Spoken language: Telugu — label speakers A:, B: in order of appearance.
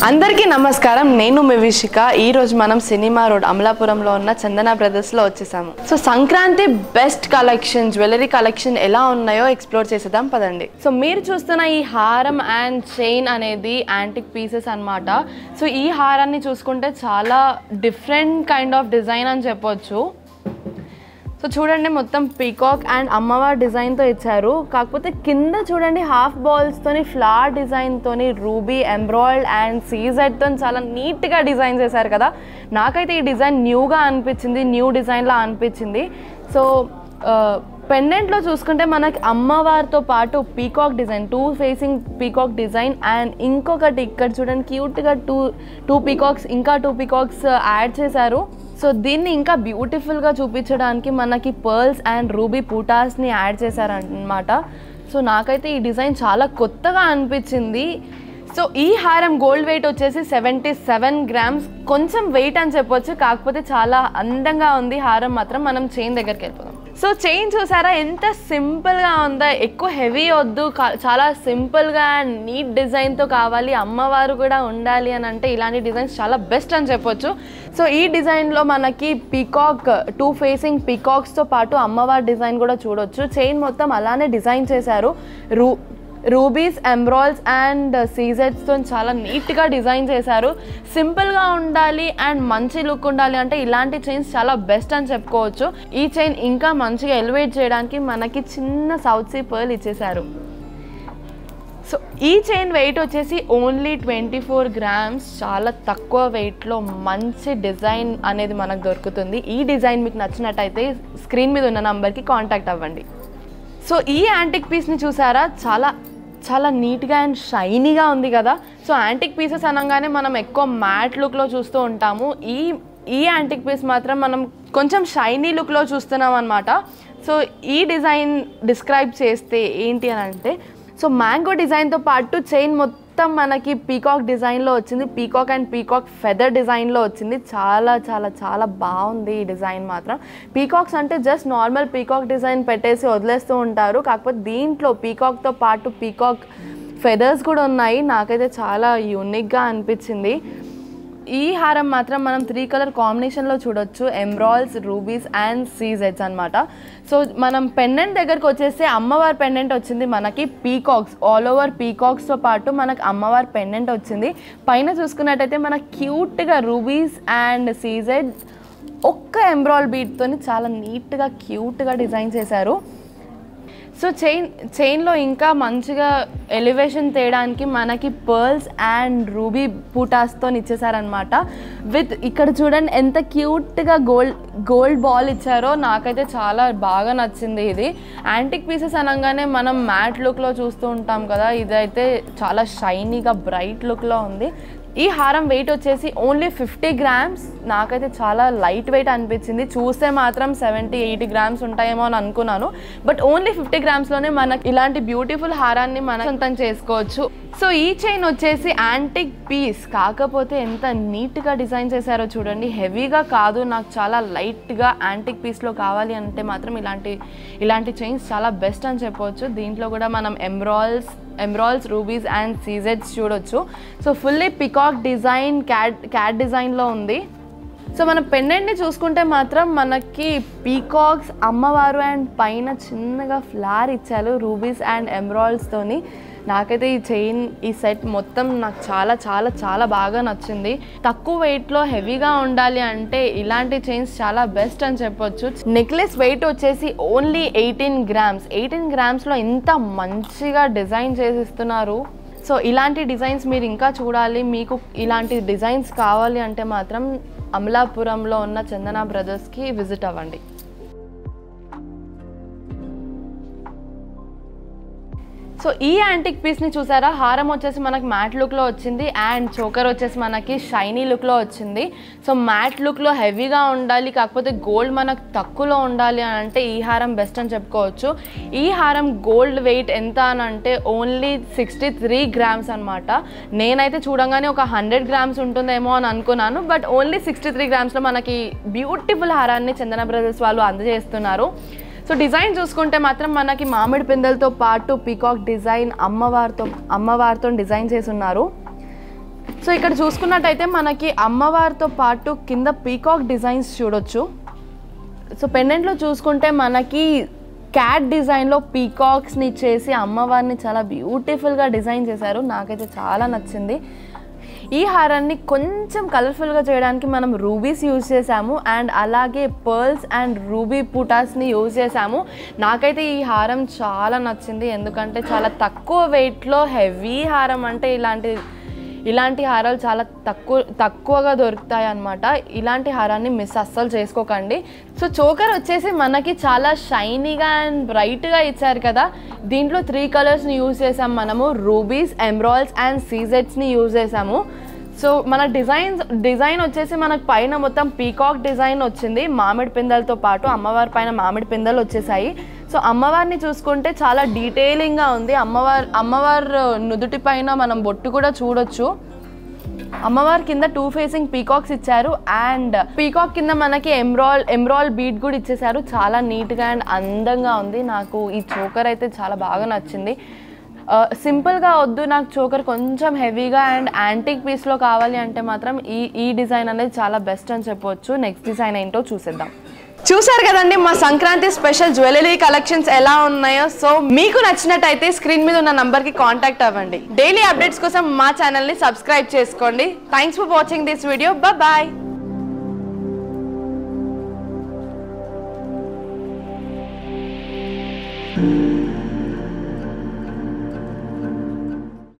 A: అందరికీ నమస్కారం. నేను మీ విషిక. ఈ రోజు మనం సినిమా రోడ్ అమలాపురంలో ఉన్న చందన బ్రదర్స్లో వచ్చేసాము. So Sankranti best collection, jewellery collection ఎలా ఉన్నాయో ఎక్స్ప్లోర్ చేసేద్దాం పదండి. సో మీరు చూస్తున్న ఈ హారం అండ్ చైన్ అనేది యాంటిక్ పీసెస్ అన్నమాట. సో ఈ హారాన్ని చూసుకుంటే చాలా డిఫరెంట్ కైండ్ ఆఫ్ డిజైన్ అని చెప్పొచ్చు. సో చూడండి, మొత్తం పీకాక్ అండ్ అమ్మవారి డిజైన్తో ఇచ్చారు. కాకపోతే కింద చూడండి హాఫ్ బాల్స్తోని ఫ్లవర్ డిజైన్తోని రూబీ ఎంబ్రాయిడ్ అండ్ సీజెడ్తో చాలా నీట్గా డిజైన్ చేశారు కదా. నాకైతే ఈ డిజైన్ న్యూగా అనిపించింది, న్యూ డిజైన్లా అనిపించింది. సో పెండెంట్లో చూసుకుంటే మనకి అమ్మవారితో పాటు peacock design, 2 facing peacock design and ఇంకొకటి ఇక్కడ చూడండి క్యూట్గా టూ పీకాక్స్, ఇంకా 2 పీకాక్స్ యాడ్ చేశారు. సో దీన్ని ఇంకా బ్యూటిఫుల్గా చూపించడానికి మనకి పర్ల్స్ అండ్ రూబీ పూటాస్ని యాడ్ చేశారనమాట. సో నాకైతే ఈ డిజైన్ చాలా కొత్తగా అనిపించింది. సో ఈ హారం గోల్డ్ వెయిట్ వచ్చేసి 77 గ్రామ్స్. కొంచెం వెయిట్ అని చెప్పొచ్చు, కాకపోతే చాలా అందంగా ఉంది హారం మాత్రం. మనం చైన్ దగ్గరికి వెళ్ళిపోదాం. సో చైన్ చూసారా ఎంత సింపుల్గా ఉందో. ఎక్కువ హెవీ వద్దు, చాలా సింపుల్గా అండ్ నీట్ డిజైన్తో కావాలి, అమ్మవారు కూడా ఉండాలి అని అంటే ఇలాంటి డిజైన్స్ చాలా బెస్ట్ అని చెప్పొచ్చు. సో ఈ డిజైన్లో మనకి పీకాక్ 2 ఫేసింగ్ పీకాక్స్తో పాటు అమ్మవారి డిజైన్ కూడా చూడొచ్చు. చైన్ మొత్తం అలానే డిజైన్ చేశారు. రూబీస్, ఎంబ్రాయిడ్స్ అండ్ సీజెడ్స్తో చాలా నీట్గా డిజైన్ చేశారు. సింపుల్గా ఉండాలి అండ్ మంచి లుక్ ఉండాలి అంటే ఇలాంటి చైన్స్ చాలా బెస్ట్ అని చెప్పుకోవచ్చు. ఈ చైన్ ఇంకా మంచిగా ఎలివేట్ చేయడానికి మనకి చిన్న సౌత్ సీ పర్ల్ ఇచ్చేశారు. సో ఈ చైన్ వెయిట్ వచ్చేసి ఓన్లీ 24 గ్రామ్స్. చాలా తక్కువ వెయిట్లో మంచి డిజైన్ అనేది మనకు దొరుకుతుంది. ఈ డిజైన్ మీకు నచ్చినట్టయితే స్క్రీన్ మీద ఉన్న నంబర్కి కాంటాక్ట్ అవ్వండి. సో ఈ యాంటిక్ పీస్ని చూసారా, చాలా చాలా నీట్గా అండ్ షైనీగా ఉంది కదా. సో యాంటిక్ పీసెస్ అనగానే మనం ఎక్కువ మ్యాట్ లుక్లో చూస్తూ ఉంటాము. ఈ యాంటిక్ పీస్ మాత్రం మనం కొంచెం షైనీ లుక్లో చూస్తున్నాం అనమాట. సో ఈ డిజైన్ డిస్క్రైబ్ చేస్తే ఏంటి అని అంటే, సో మ్యాంగో డిజైన్తో పాటు చైన్ మొత్తం మనకి పీకాక్ డిజైన్లో వచ్చింది. పీకాక్ అండ్ పీకాక్ ఫెదర్ డిజైన్లో వచ్చింది. చాలా చాలా చాలా బాగుంది ఈ డిజైన్ మాత్రం. పీకాక్స్ అంటే జస్ట్ నార్మల్ పీకాక్ డిజైన్ పెట్టేసి వదిలేస్తూ ఉంటారు. కాకపోతే దీంట్లో పీకాక్తో పాటు పీకాక్ ఫెదర్స్ కూడా ఉన్నాయి. నాకైతే చాలా యూనిక్గా అనిపించింది. ఈ హారం మాత్రం మనం 3 కలర్ కాంబినేషన్లో చూడొచ్చు. ఎంబ్రాయిడ్స్, రూబీస్ అండ్ సీజెడ్స్ అనమాట. సో మనం పెండెంట్ దగ్గరకు వచ్చేస్తే అమ్మవారి పెండెంట్ వచ్చింది మనకి. పీకాక్స్, ఆల్ ఓవర్ పీకాక్స్తో పాటు మనకు అమ్మవారి పెండెంట్ వచ్చింది. పైన చూసుకున్నట్టయితే మనకు క్యూట్గా రూబీస్ అండ్ సీజెడ్ ఒక్క ఎంబ్రాయిడ్ బీట్తో చాలా నీట్గా క్యూట్గా డిజైన్ చేశారు. సో చైన్లో ఇంకా మంచిగా ఎలివేషన్ తేయడానికి మనకి పర్ల్స్ అండ్ రూబీ పూటాస్తో ఇచ్చేసారనమాట. విత్ ఇక్కడ చూడండి ఎంత క్యూట్గా గోల్డ్ బాల్ ఇచ్చారో. నాకైతే చాలా బాగా నచ్చింది ఇది. యాంటిక్ పీసెస్ అనగానే మనం మ్యాట్ లుక్లో చూస్తూ ఉంటాం కదా, ఇదైతే చాలా షైనీగా బ్రైట్ లుక్లో ఉంది. ఈ హారం వెయిట్ వచ్చేసి ఓన్లీ 50 గ్రామ్స్. నాకైతే చాలా లైట్ వెయిట్ అనిపించింది. చూస్తే మాత్రం 70-80 గ్రామ్స్ ఉంటాయేమో అని అనుకున్నాను. బట్ ఓన్లీ 50 గ్రామ్స్లోనే మనకి ఇలాంటి బ్యూటిఫుల్ హారాన్ని మనం సొంతం చేసుకోవచ్చు. సో ఈ చైన్ వచ్చేసి యాంటిక్ పీస్, కాకపోతే ఎంత నీట్గా డిజైన్ చేశారో చూడండి. హెవీగా కాదు, నాకు చాలా లైట్గా యాంటిక్ పీస్లో కావాలి అంటే మాత్రం ఇలాంటి చైన్స్ చాలా బెస్ట్ అని చెప్పవచ్చు. దీంట్లో కూడా మనం ఎంబ్రాయిడ్స్, రూబీస్ అండ్ సీజెడ్స్ చూడొచ్చు. So fully peacock design, cat డిజైన్లో ఉంది. సో మన పెండెంట్ని చూసుకుంటే మాత్రం మనకి పీకాక్స్, అమ్మవారు అండ్ పైన చిన్నగా ఫ్లవర్ ఇచ్చారు రూబీస్ అండ్ ఎంబ్రాయిడ్స్తోని. నాకైతే ఈ చైన్, ఈ సెట్ మొత్తం నాకు చాలా చాలా చాలా బాగా నచ్చింది. తక్కువ వెయిట్లో హెవీగా ఉండాలి అంటే ఇలాంటి చైన్స్ చాలా బెస్ట్ అని చెప్పొచ్చు. నెక్లెస్ వెయిట్ వచ్చేసి ఓన్లీ 18 గ్రామ్స్. 18 గ్రామ్స్లో ఇంత మంచిగా డిజైన్ చేసిస్తున్నారు. సో ఇలాంటి డిజైన్స్ మీరు ఇంకా చూడాలి, మీకు ఇలాంటి డిజైన్స్ కావాలి అంటే మాత్రం అమలాపురంలో ఉన్న చందన బ్రదర్స్కి విజిట్ అవ్వండి. సో ఈ యాంటిక్ పీస్ని చూసారా, హారం వచ్చేసి మనకి మ్యాట్ లుక్లో వచ్చింది అండ్ చోకర్ వచ్చేసి మనకి షైనీ లుక్లో వచ్చింది. సో మ్యాట్ లుక్లో హెవీగా ఉండాలి, కాకపోతే గోల్డ్ మనకు తక్కువలో ఉండాలి అని అంటే ఈ హారం బెస్ట్ అని చెప్పుకోవచ్చు. ఈ హారం గోల్డ్ వెయిట్ ఎంత అని అంటే ఓన్లీ 63 గ్రామ్స్ అనమాట. నేనైతే చూడంగానే ఒక 100 గ్రామ్స్ ఉంటుందేమో అని అనుకున్నాను, బట్ ఓన్లీ 63 గ్రామ్స్లో మనకి బ్యూటిఫుల్ హారాన్ని చందన బ్రదర్స్ వాళ్ళు అందజేస్తున్నారు. సో డిజైన్ చూసుకుంటే మాత్రం మనకి మామిడి పిందెలతో పాటు పీకాక్ డిజైన్ అమ్మవారితో డిజైన్ చేసి ఉన్నారు. సో ఇక్కడ చూసుకున్నట్టయితే మనకి అమ్మవారితో పాటు కింద పీకాక్ డిజైన్స్ చూడొచ్చు. సో పెండెంట్లో చూసుకుంటే మనకి క్యాట్ డిజైన్లో పీకాక్స్ని చేసి అమ్మవారిని చాలా బ్యూటిఫుల్గా డిజైన్ చేశారు. నాకైతే చాలా నచ్చింది. ఈ హారాన్ని కొంచెం కలర్ఫుల్గా చేయడానికి మనం రూబీస్ యూజ్ చేసాము అండ్ అలాగే పర్ల్స్ అండ్ రూబీ పూటాస్ని యూజ్ చేసాము. నాకైతే ఈ హారం చాలా నచ్చింది, ఎందుకంటే చాలా తక్కువ వెయిట్లో హెవీ హారం అంటే ఇలాంటి హారాలు చాలా తక్కువగా దొరుకుతాయి అన్నమాట. ఇలాంటి హారాన్ని మిస్ అస్సలు చేసుకోకండి. సో చోకర్ వచ్చేసి మనకి చాలా షైనీగా అండ్ బ్రైట్గా ఇచ్చారు కదా. దీంట్లో 3 కలర్స్ని యూజ్ చేసాం మనము. రూబీస్, ఎమరాల్డ్స్ అండ్ సీజెడ్స్ని యూజ్ చేసాము. సో మన డిజైన్ వచ్చేసి మనకు పైన మొత్తం పీకాక్ డిజైన్ వచ్చింది మామిడి పిందెలతో పాటు. అమ్మవారి పైన మామిడి పిందెలు వచ్చేసాయి. సో అమ్మవారిని చూసుకుంటే చాలా డీటెయిలింగ్గా ఉంది. అమ్మవారు నుదుటి పైన మనం బొట్టు కూడా చూడొచ్చు. అమ్మవారి కింద 2 ఫేసింగ్ పీకాక్స్ ఇచ్చారు అండ్ పీకాక్ కింద మనకి ఎమరాల్డ్ బీడ్ కూడా ఇచ్చేసారు. చాలా నీట్గా అండ్ అందంగా ఉంది. నాకు ఈ చోకర్ అయితే చాలా బాగా నచ్చింది. సింపుల్గా వద్దు, నాకు చోకర్ కొంచెం హెవీగా అండ్ యాంటిక్ పీస్లో కావాలి అంటే మాత్రం ఈ డిజైన్ అనేది చాలా బెస్ట్ అని చెప్పవచ్చు. నెక్స్ట్ డిజైన్ ఏంటో చూసేద్దాం. చూసారు కదండి మా సంక్రాంతి స్పెషల్ జ్యువెలరీ కలెక్షన్స్ ఎలా ఉన్నాయో. సో మీకు నచ్చినట్టయితే స్క్రీన్ మీద ఉన్న నంబర్కి కాంటాక్ట్ అవ్వండి. డైలీ అప్డేట్స్ కోసం మా ఛానల్ని సబ్స్క్రైబ్ చేసుకోండి. Thanks for watching this video. Bye.